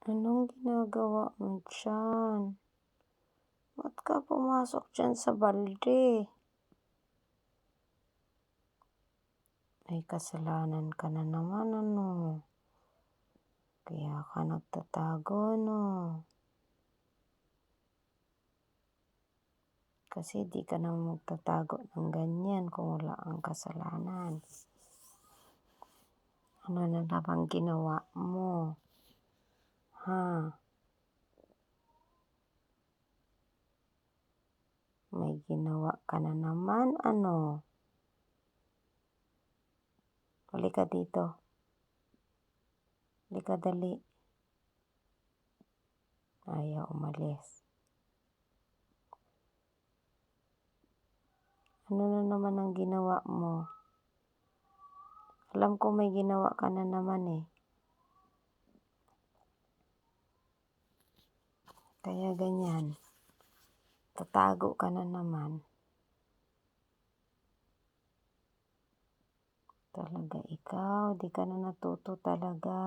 Anong ginagawa mo diyan? Ba't ka pumasok diyan sa balde? May kasalanan ka na naman ano? Kaya ka nagtatago 'no? Kasi di ka naman magtatago ng ganyan kung wala kang kasalanan. Ano na naman ginawa mo? Ha? May ginawa ka na naman ano? Halika dito. Halika dali. Ayaw umalis. Ano na naman ang ginawa mo? Alam ko may ginawa ka na naman eh. Kaya ganyan. Tatago ka na naman. Talaga ikaw, di ka na natuto talaga.